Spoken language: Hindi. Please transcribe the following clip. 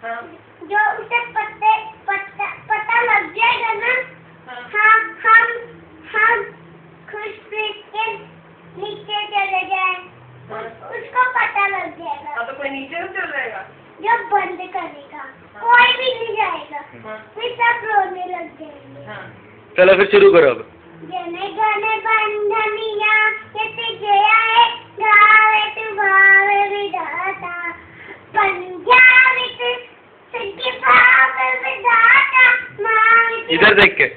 हाँ। जो उसे पता लग जाएगा ना, हम खुशप्रीत के नीचे चले जाए, उसको पता लग जाएगा। हाँ, तो कोई नीचे नहीं चल जाएगा? जब बंद करेगा कोई भी नहीं जाएगा, फिर सब रोने लग जाएंगे। हाँ। चलो फिर शुरू करो अब। जने गने बंधनिया ये जया है गावे तू भावे विधाता, पंजाबी तू सच्ची भावे विधाता, माँ इधर देख के।